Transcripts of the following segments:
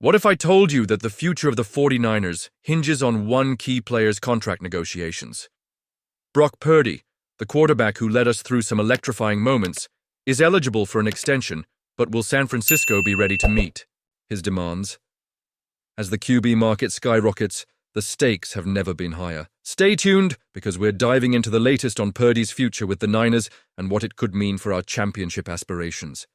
What if I told you that the future of the 49ers hinges on one key player's contract negotiations? Brock Purdy, the quarterback who led us through some electrifying moments, is eligible for an extension, but will San Francisco be ready to meet his demands? As the QB market skyrockets, the stakes have never been higher. Stay tuned, because we're diving into the latest on Purdy's future with the Niners and what it could mean for our championship aspirations.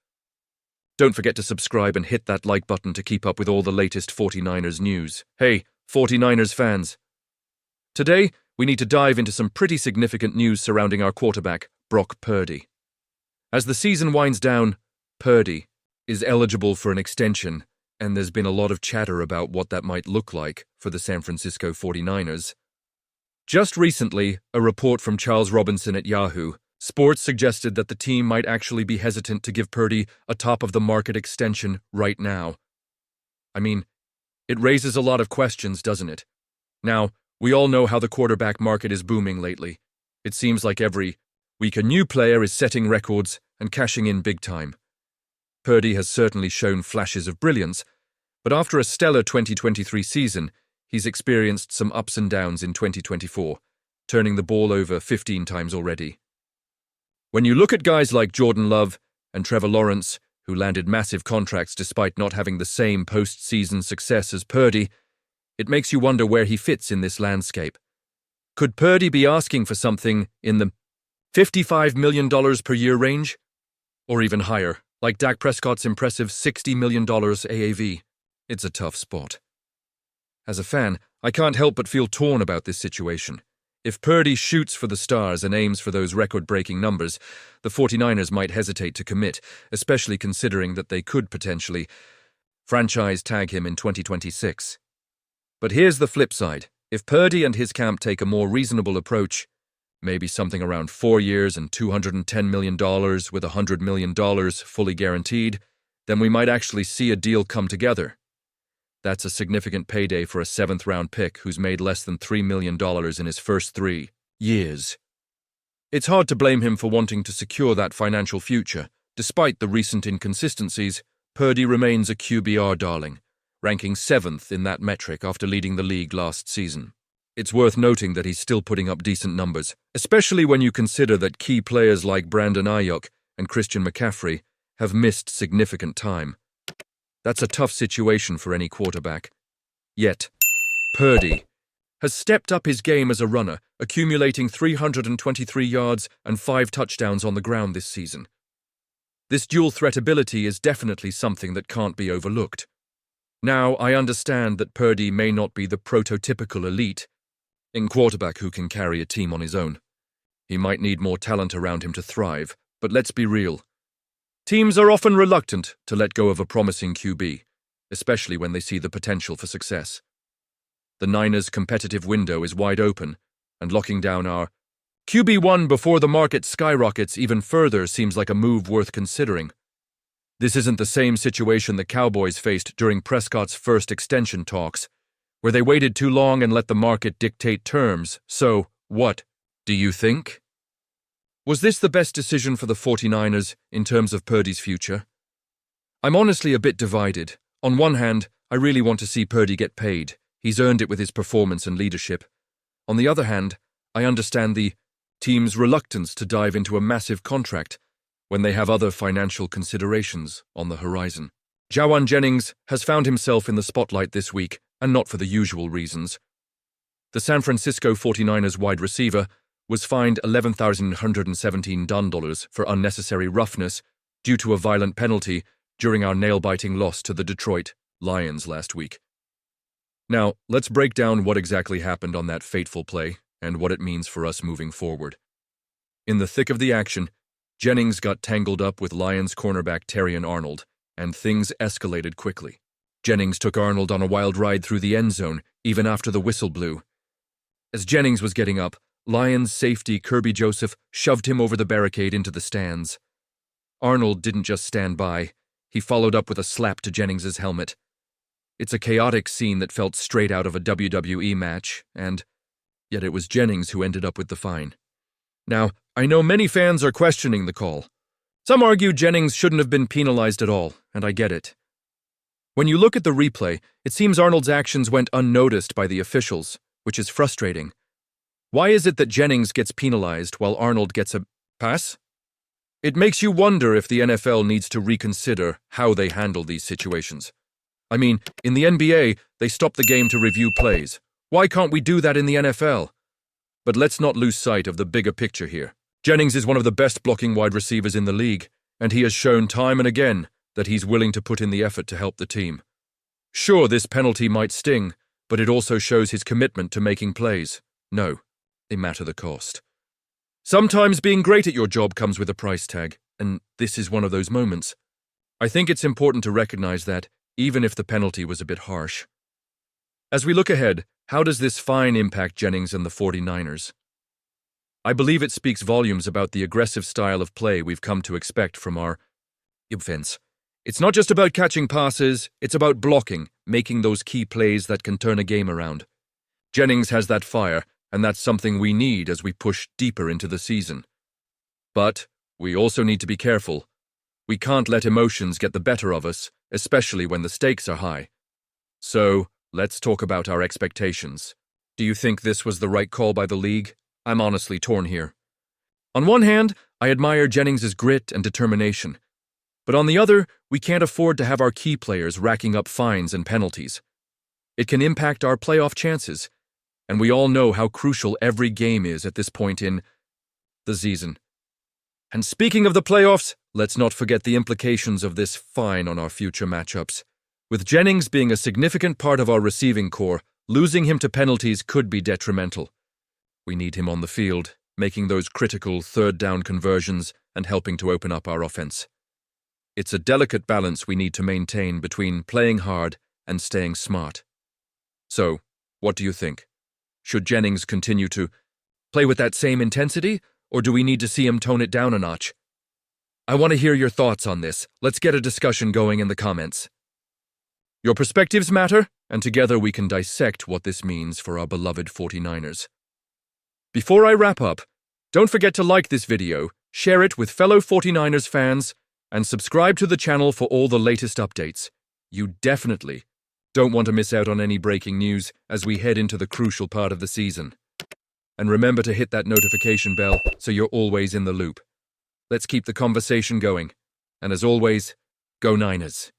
Don't forget to subscribe and hit that like button to keep up with all the latest 49ers news. Hey, 49ers fans! Today, we need to dive into some pretty significant news surrounding our quarterback, Brock Purdy. As the season winds down, Purdy is eligible for an extension, and there's been a lot of chatter about what that might look like for the San Francisco 49ers. Just recently, a report from Charles Robinson at Yahoo Sports suggested that the team might actually be hesitant to give Purdy a top-of-the-market extension right now. I mean, it raises a lot of questions, doesn't it? Now, we all know how the quarterback market is booming lately. It seems like every week a new player is setting records and cashing in big time. Purdy has certainly shown flashes of brilliance, but after a stellar 2023 season, he's experienced some ups and downs in 2024, turning the ball over 15 times already. When you look at guys like Jordan Love and Trevor Lawrence, who landed massive contracts despite not having the same postseason success as Purdy, it makes you wonder where he fits in this landscape. Could Purdy be asking for something in the $55 million per year range? Or even higher, like Dak Prescott's impressive $60 million AAV? It's a tough spot. As a fan, I can't help but feel torn about this situation. If Purdy shoots for the stars and aims for those record-breaking numbers, the 49ers might hesitate to commit, especially considering that they could potentially franchise tag him in 2026. But here's the flip side. If Purdy and his camp take a more reasonable approach, maybe something around 4 years and $210 million with $100 million fully guaranteed, then we might actually see a deal come together. That's a significant payday for a 7th-round pick who's made less than $3 million in his first 3 years. It's hard to blame him for wanting to secure that financial future. Despite the recent inconsistencies, Purdy remains a QBR darling, ranking 7th in that metric after leading the league last season. It's worth noting that he's still putting up decent numbers, especially when you consider that key players like Brandon Ayuk and Christian McCaffrey have missed significant time. That's a tough situation for any quarterback. Yet, Purdy has stepped up his game as a runner, accumulating 323 yards and 5 touchdowns on the ground this season. This dual-threat ability is definitely something that can't be overlooked. Now, I understand that Purdy may not be the prototypical elite quarterback who can carry a team on his own. He might need more talent around him to thrive, but let's be real. Teams are often reluctant to let go of a promising QB, especially when they see the potential for success. The Niners' competitive window is wide open, and locking down our QB1 before the market skyrockets even further seems like a move worth considering. This isn't the same situation the Cowboys faced during Prescott's first extension talks, where they waited too long and let the market dictate terms. So, what do you think? Was this the best decision for the 49ers in terms of Purdy's future? I'm honestly a bit divided. On one hand, I really want to see Purdy get paid. He's earned it with his performance and leadership. On the other hand, I understand the team's reluctance to dive into a massive contract when they have other financial considerations on the horizon. Jauan Jennings has found himself in the spotlight this week, and not for the usual reasons. The San Francisco 49ers wide receiver was fined $11,117 for unnecessary roughness due to a violent penalty during our nail-biting loss to the Detroit Lions last week. Now, let's break down what exactly happened on that fateful play and what it means for us moving forward. In the thick of the action, Jennings got tangled up with Lions cornerback Terrion Arnold, and things escalated quickly. Jennings took Arnold on a wild ride through the end zone, even after the whistle blew. As Jennings was getting up, Lions safety Kirby Joseph shoved him over the barricade into the stands. Arnold didn't just stand by. He followed up with a slap to Jennings's helmet. It's a chaotic scene that felt straight out of a WWE match, and yet it was Jennings who ended up with the fine. Now, I know many fans are questioning the call. Some argue Jennings shouldn't have been penalized at all, and I get it. When you look at the replay, it seems Arnold's actions went unnoticed by the officials, which is frustrating. Why is it that Jennings gets penalized while Arnold gets a pass? It makes you wonder if the NFL needs to reconsider how they handle these situations. I mean, in the NBA, they stop the game to review plays. Why can't we do that in the NFL? But let's not lose sight of the bigger picture here. Jennings is one of the best blocking wide receivers in the league, and he has shown time and again that he's willing to put in the effort to help the team. Sure, this penalty might sting, but it also shows his commitment to making plays. No, they matter the cost. Sometimes being great at your job comes with a price tag, and this is one of those moments. I think it's important to recognize that, even if the penalty was a bit harsh. As we look ahead, how does this fine impact Jennings and the 49ers? I believe it speaks volumes about the aggressive style of play we've come to expect from our offense. It's not just about catching passes, it's about blocking, making those key plays that can turn a game around. Jennings has that fire, and that's something we need as we push deeper into the season. But we also need to be careful. We can't let emotions get the better of us, especially when the stakes are high. So, let's talk about our expectations. Do you think this was the right call by the league? I'm honestly torn here. On one hand, I admire Jennings' grit and determination. But on the other, we can't afford to have our key players racking up fines and penalties. It can impact our playoff chances, and we all know how crucial every game is at this point in the season. And speaking of the playoffs, let's not forget the implications of this fine on our future matchups. With Jennings being a significant part of our receiving core, losing him to penalties could be detrimental. We need him on the field, making those critical third-down conversions and helping to open up our offense. It's a delicate balance we need to maintain between playing hard and staying smart. So, what do you think? Should Jennings continue to play with that same intensity, or do we need to see him tone it down a notch? I want to hear your thoughts on this. Let's get a discussion going in the comments. Your perspectives matter, and together we can dissect what this means for our beloved 49ers. Before I wrap up, don't forget to like this video, share it with fellow 49ers fans, and subscribe to the channel for all the latest updates. You definitely don't want to miss out on any breaking news as we head into the crucial part of the season. And remember to hit that notification bell so you're always in the loop. Let's keep the conversation going. And as always, go Niners.